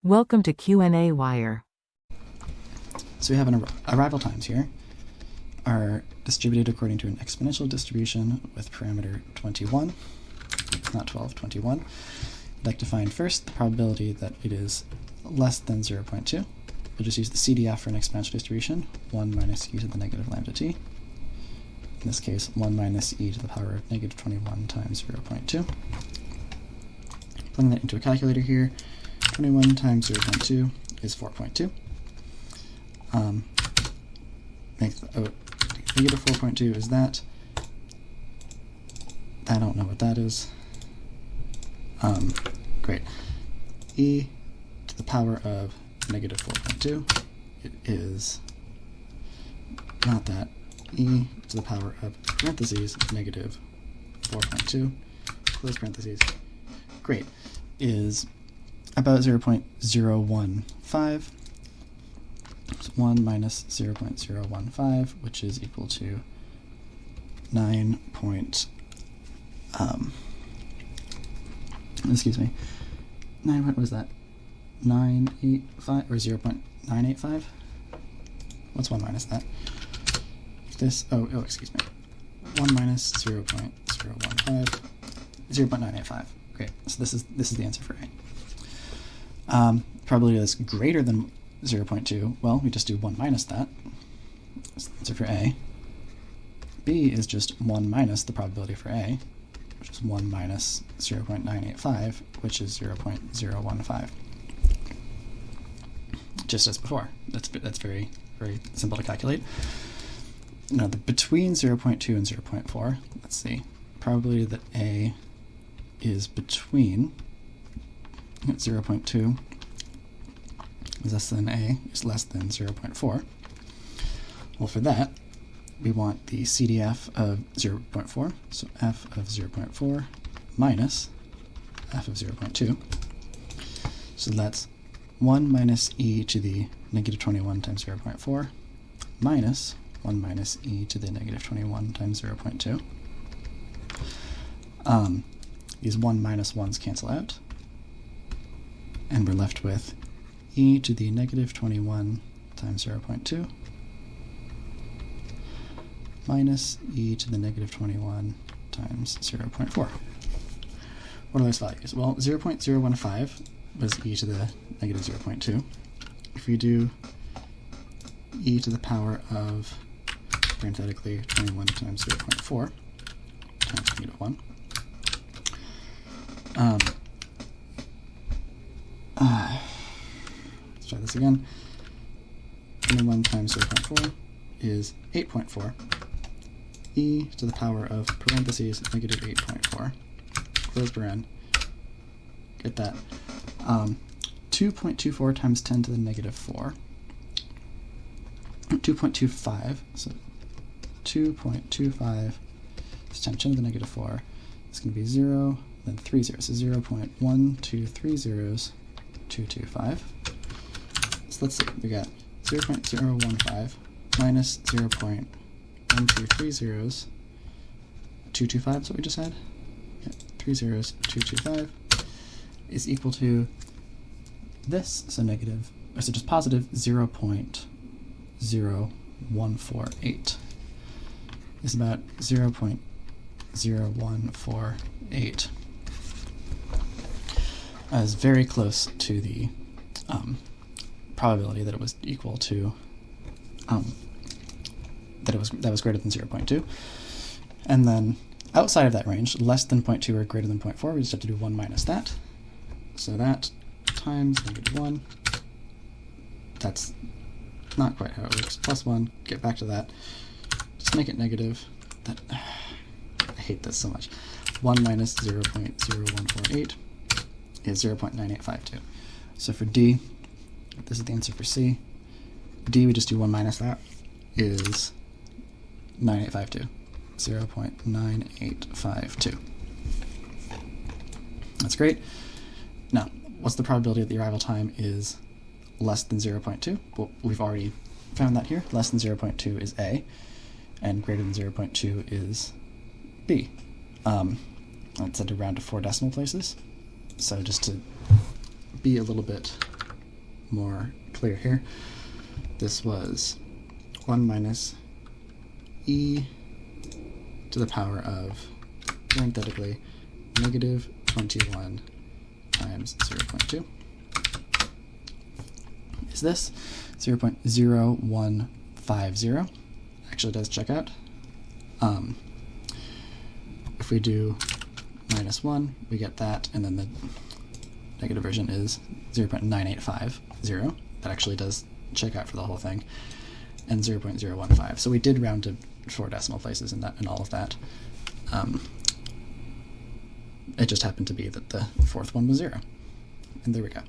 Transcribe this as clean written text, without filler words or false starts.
Welcome to qnawire. So we have arrival times here are distributed according to an exponential distribution with parameter 21, not 12, 21. I'd like to find first the probability that it is less than 0.2. We'll just use the CDF for an exponential distribution, 1 minus e to the negative lambda t. In this case, 1 minus e to the power of negative 21 times 0.2. Plugging that into a calculator here, 21 times 0.2 is 4.2. Negative 4.2 is that. I don't know what that is. Great. E to the power of negative 4.2, it is not that. E to the power of parentheses negative 4.2, close parentheses, great, is about 0.015. So 1 minus 0.015, which is equal to 9 point, what was that? 985 or 0.985? What's 1 minus that? This, excuse me. 1 minus 0.015, 0.985. Great. So this is the answer for A. Probability that's greater than 0.2, well, we just do 1 minus that. That's the answer for A. B is just 1 minus the probability for A, which is 1 minus 0.985, which is 0.015. Just as before. That's very, very simple to calculate. Now, between 0.2 and 0.4, let's see, probability that A is between 0.2 is less than A is less than 0.4. Well, for that, we want the CDF of 0.4, so f of 0.4 minus f of 0.2. So that's 1 minus e to the negative 21 times 0.4 minus 1 minus e to the negative 21 times 0.2. These 1 minus 1's cancel out, and we're left with e to the negative 21 times 0.2 minus e to the negative 21 times 0.4. What are those values? Well, 0.015 was e to the negative 0.2. If we do e to the power of, parenthetically, 21 times 0.4 times negative 1, let's try this again. 21 times 0.4 is 8.4. E to the power of parentheses negative 8.4. Close paren. Get that. 2.24 times 10 to the negative 4. 2.25. So 2.25 is 10 to the negative 4. It's going to be 0, then 3 zeros. So 0.1230 225. So let's see. We got 0.015 minus 0.1230 225 is what we just had. Yeah, 3 zeros, 225 is equal to this, so just positive 0.0148 is about 0.0148. Is very close to the probability that it was equal to that was greater than 0.2. And then outside of that range, less than 0.2 or greater than 0.4, we just have to do 1 minus that. So that times negative 1, that's not quite how it works. Plus 1, get back to that. Just make it negative. I hate this so much. 1 minus 0.0148 is 0.9852. So for D, this is the answer for C. D, we just do 1 minus that, is 9852. 0.9852. That's great. Now, what's the probability that the arrival time is less than 0.2? Well, we've already found that here. Less than 0.2 is A, and greater than 0.2 is B. It's at around 4 decimal places. So just to be a little bit more clear here. This was 1 minus e to the power of, parenthetically, negative 21 times 0.2. Is this 0.0150? Actually does check out. If we do minus 1, we get that, and then the negative version is 0.9850. That actually does check out for the whole thing, and 0.015. So we did round to 4 decimal places in that, and all of that. It just happened to be that the fourth one was 0. And there we go.